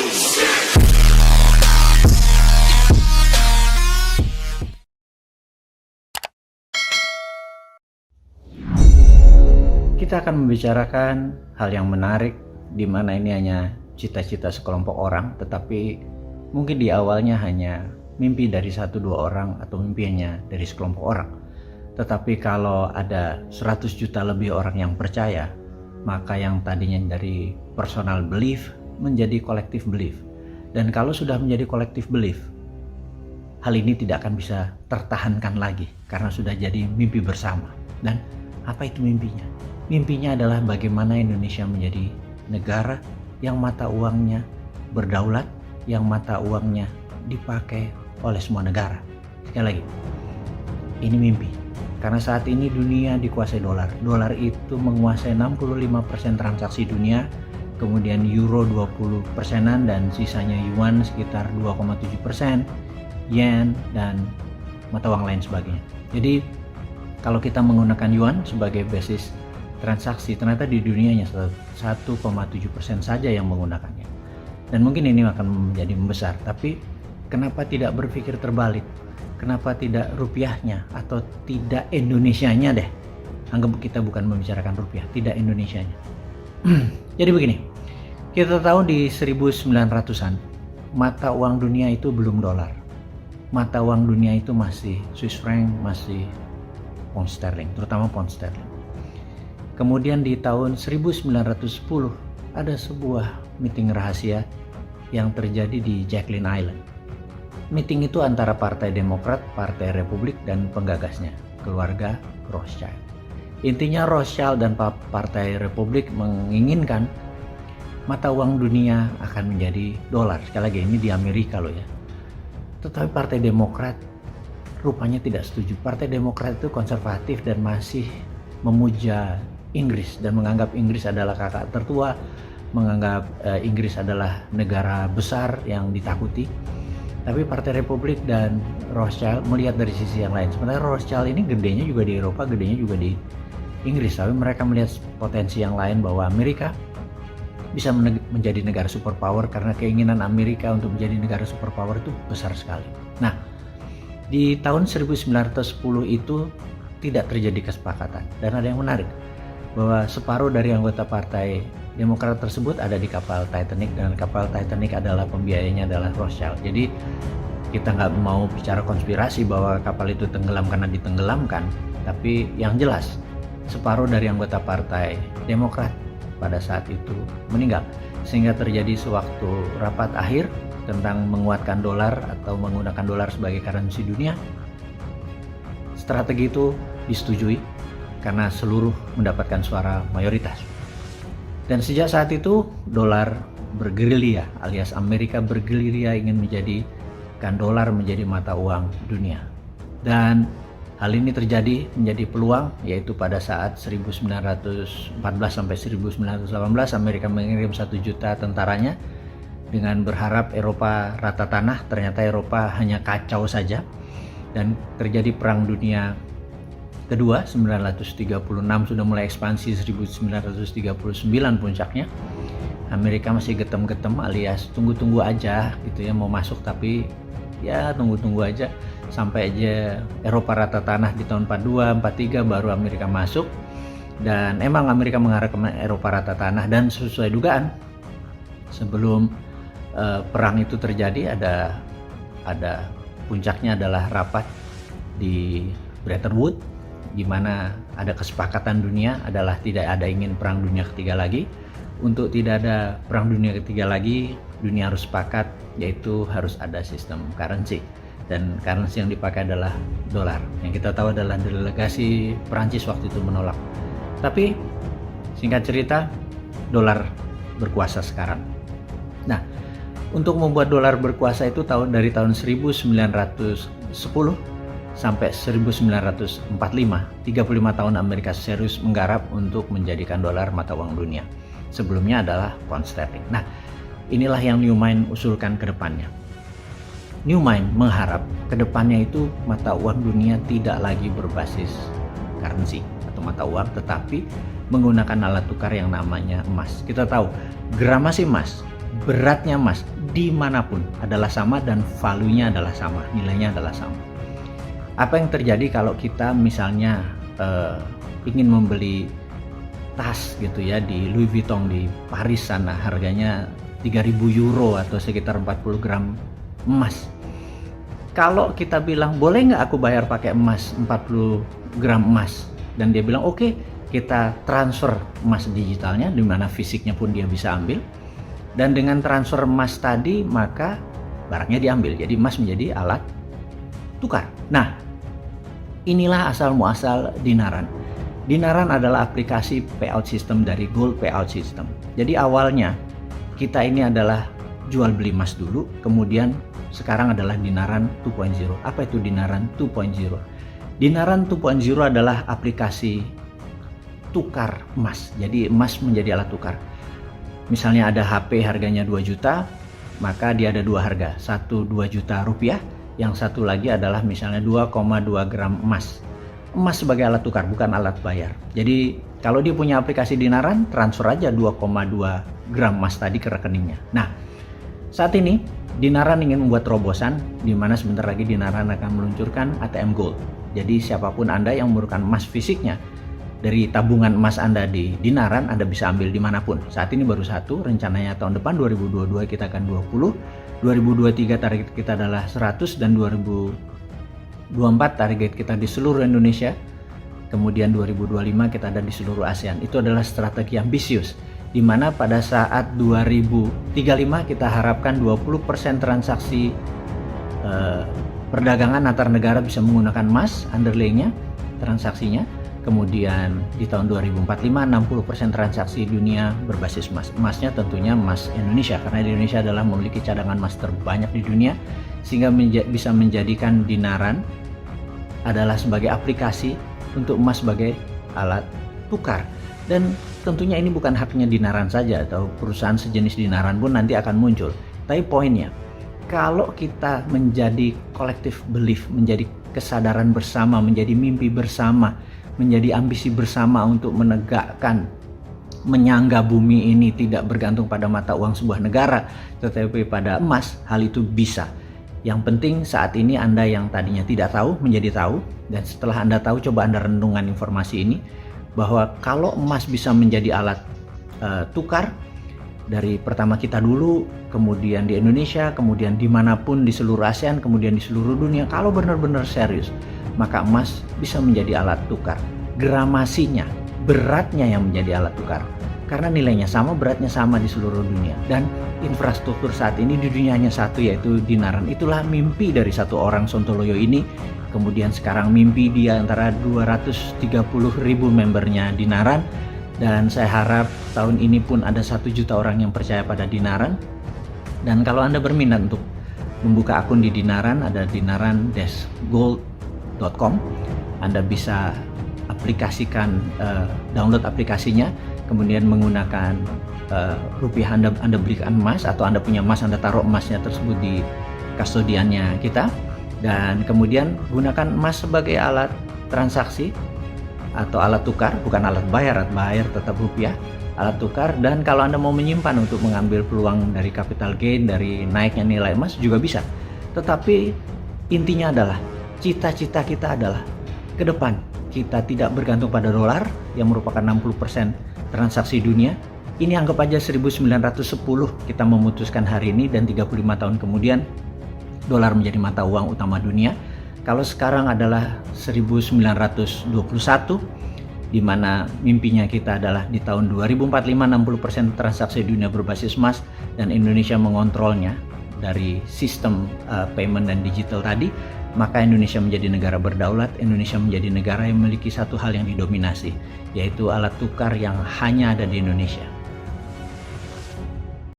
Kita akan membicarakan hal yang menarik, di mana ini hanya cita-cita sekelompok orang, tetapi mungkin di awalnya hanya mimpi dari 1-2 orang atau mimpinya dari sekelompok orang. Tetapi kalau ada 100 juta lebih orang yang percaya, maka yang tadinya dari personal belief menjadi collective belief. Dan kalau sudah menjadi collective belief, hal ini tidak akan bisa tertahankan lagi karena sudah jadi mimpi bersama. Dan apa itu mimpinya? Mimpinya adalah bagaimana Indonesia menjadi negara yang mata uangnya berdaulat, yang mata uangnya dipakai oleh semua negara. Sekali lagi, ini mimpi. Karena saat ini dunia dikuasai dolar. Dolar itu menguasai 65% transaksi dunia, kemudian euro 20%-an dan sisanya yuan sekitar 2,7%, yen dan mata uang lain sebagainya. Jadi kalau kita menggunakan yuan sebagai basis transaksi, ternyata di dunianya 1,7% saja yang menggunakannya. Dan mungkin ini akan menjadi membesar, tapi kenapa tidak berpikir terbalik? Kenapa tidak rupiahnya atau tidak Indonesianya deh? Anggap kita bukan membicarakan rupiah, tidak Indonesianya. Jadi begini, kita tahu di 1900-an mata uang dunia itu belum dolar. Mata uang dunia itu masih Swiss franc, masih pound sterling, terutama pound sterling. Kemudian di tahun 1910 ada sebuah meeting rahasia yang terjadi di Jacqueline Island. Meeting itu antara Partai Demokrat, Partai Republik dan penggagasnya, keluarga Rothschild. Intinya Rothschild dan Partai Republik menginginkan mata uang dunia akan menjadi dolar. Sekali lagi ini di Amerika loh ya. Tetapi Partai Demokrat rupanya tidak setuju. Partai Demokrat itu konservatif dan masih memuja Inggris dan menganggap Inggris adalah kakak tertua, menganggap Inggris adalah negara besar yang ditakuti. Tapi Partai Republik dan Rothschild melihat dari sisi yang lain. Sebenarnya Rothschild ini gedenya juga di Eropa, gedenya juga di Inggris. Tapi mereka melihat potensi yang lain bahwa Amerika bisa menjadi negara superpower karena keinginan Amerika untuk menjadi negara superpower itu besar sekali. Nah, di tahun 1910 itu tidak terjadi kesepakatan dan ada yang menarik bahwa separuh dari anggota Partai Demokrat tersebut ada di kapal Titanic dan kapal Titanic adalah pembiayanya adalah Rothschild. Jadi kita nggak mau bicara konspirasi bahwa kapal itu tenggelam karena ditenggelamkan, tapi yang jelas separuh dari anggota Partai Demokrat pada saat itu meninggal, sehingga terjadi sewaktu rapat akhir tentang menguatkan dolar atau menggunakan dolar sebagai currency dunia. Strategi itu disetujui karena seluruh mendapatkan suara mayoritas. Dan sejak saat itu dolar bergerilya alias Amerika bergerilya ingin menjadikan dolar menjadi mata uang dunia. Dan hal ini terjadi menjadi peluang, yaitu pada saat 1914 sampai 1918 Amerika mengirim 1 juta tentaranya dengan berharap Eropa rata tanah. Ternyata Eropa hanya kacau saja dan terjadi perang dunia kedua 1936, sudah mulai ekspansi 1939 puncaknya. Amerika masih getem-getem alias tunggu-tunggu aja gitu ya, mau masuk tapi ya tunggu-tunggu aja sampai aja Eropa rata tanah di tahun 42, 43 baru Amerika masuk. Dan emang Amerika mengarah ke Eropa rata tanah dan sesuai dugaan sebelum perang itu terjadi ada puncaknya adalah rapat di Bretton Woods, di mana ada kesepakatan dunia adalah tidak ada ingin perang dunia ketiga lagi. Untuk tidak ada perang dunia ketiga lagi, dunia harus sepakat, yaitu harus ada sistem currency. Dan currency yang dipakai adalah dolar. Yang kita tahu adalah delegasi Perancis waktu itu menolak. Tapi singkat cerita, dolar berkuasa sekarang. Nah, untuk membuat dolar berkuasa itu dari tahun 1910 sampai 1945, 35 tahun Amerika serius menggarap untuk menjadikan dolar mata uang dunia. Sebelumnya adalah pound sterling. Nah, inilah yang Newman usulkan ke depannya. Newman mengharap ke depannya itu mata uang dunia tidak lagi berbasis currency atau mata uang, tetapi menggunakan alat tukar yang namanya emas. Kita tahu gramasi emas beratnya emas dimanapun adalah sama dan value-nya adalah sama, nilainya adalah sama. Apa yang terjadi kalau kita misalnya ingin membeli tas gitu ya di Louis Vuitton di Paris sana, harganya 3.000 euro atau sekitar 40 gram emas. Kalau kita bilang boleh nggak aku bayar pakai emas 40 gram emas, dan dia bilang oke, kita transfer emas digitalnya di mana fisiknya pun dia bisa ambil, dan dengan transfer emas tadi maka barangnya diambil, jadi emas menjadi alat tukar. Nah, inilah asal muasal Dinaran. Dinaran adalah aplikasi payout system dari Gold Payout System. Jadi awalnya kita ini adalah jual beli emas dulu, kemudian sekarang adalah Dinaran 2.0. Apa itu Dinaran 2.0? Dinaran 2.0 adalah aplikasi tukar emas. Jadi emas menjadi alat tukar. Misalnya ada HP harganya 2 juta, maka dia ada dua harga. Satu 2 juta rupiah, yang satu lagi adalah misalnya 2,2 gram emas. Emas sebagai alat tukar, bukan alat bayar. Jadi kalau dia punya aplikasi Dinaran, transfer aja 2,2 gram emas tadi ke rekeningnya. Nah, saat ini Dinaran ingin membuat terobosan di mana sebentar lagi Dinaran akan meluncurkan ATM Gold. Jadi siapapun Anda yang memerlukan emas fisiknya dari tabungan emas Anda di Dinaran, Anda bisa ambil dimanapun. Saat ini baru satu, rencananya tahun depan 2022 kita akan 20, 2023 target kita adalah 100, dan 2024 target kita di seluruh Indonesia. Kemudian 2025 kita ada di seluruh ASEAN. Itu adalah strategi ambisius, di mana pada saat 2035 kita harapkan 20% transaksi perdagangan antar negara bisa menggunakan emas underlying-nya, transaksinya. Kemudian di tahun 2045 60% transaksi dunia berbasis emas. Emasnya tentunya emas Indonesia, karena Indonesia adalah memiliki cadangan emas terbanyak di dunia, sehingga bisa menjadikan Dinaran adalah sebagai aplikasi untuk emas sebagai alat tukar. Dan tentunya ini bukan haknya Dinaran saja, atau perusahaan sejenis Dinaran pun nanti akan muncul. Tapi poinnya, kalau kita menjadi collective belief, menjadi kesadaran bersama, menjadi mimpi bersama, menjadi ambisi bersama untuk menegakkan, menyangga bumi ini tidak bergantung pada mata uang sebuah negara, tetapi pada emas, hal itu bisa. Yang penting saat ini Anda yang tadinya tidak tahu menjadi tahu, dan setelah Anda tahu, coba Anda renungkan informasi ini, bahwa kalau emas bisa menjadi alat tukar, dari pertama kita dulu, kemudian di Indonesia, kemudian dimanapun di seluruh ASEAN, kemudian di seluruh dunia, kalau benar-benar serius, maka emas bisa menjadi alat tukar. Gramasinya, beratnya yang menjadi alat tukar, karena nilainya sama, beratnya sama di seluruh dunia. Dan infrastruktur saat ini di dunia hanya satu, yaitu Dinaran. Itulah mimpi dari satu orang Sontoloyo ini. Kemudian sekarang mimpi dia antara 230.000 membernya Dinaran, dan saya harap tahun ini pun ada 1 juta orang yang percaya pada Dinaran. Dan kalau Anda berminat untuk membuka akun di Dinaran, ada dinaran-gold.com. Anda bisa aplikasikan, download aplikasinya, kemudian menggunakan rupiah Anda belikan emas, atau Anda punya emas, Anda taruh emasnya tersebut di kustodiannya kita, dan kemudian gunakan emas sebagai alat transaksi atau alat tukar, bukan alat bayar tetap rupiah, alat tukar. Dan kalau Anda mau menyimpan untuk mengambil peluang dari capital gain, dari naiknya nilai emas juga bisa. Tetapi intinya adalah, cita-cita kita adalah ke depan kita tidak bergantung pada dolar yang merupakan 60% transaksi dunia. Ini anggap aja 1910 kita memutuskan hari ini, dan 35 tahun kemudian dolar menjadi mata uang utama dunia. Kalau sekarang adalah 1921, di mana mimpinya kita adalah di tahun 2045 60% transaksi dunia berbasis emas, dan Indonesia mengontrolnya dari sistem payment dan digital tadi, maka Indonesia menjadi negara berdaulat. Indonesia menjadi negara yang memiliki satu hal yang didominasi, yaitu alat tukar yang hanya ada di Indonesia.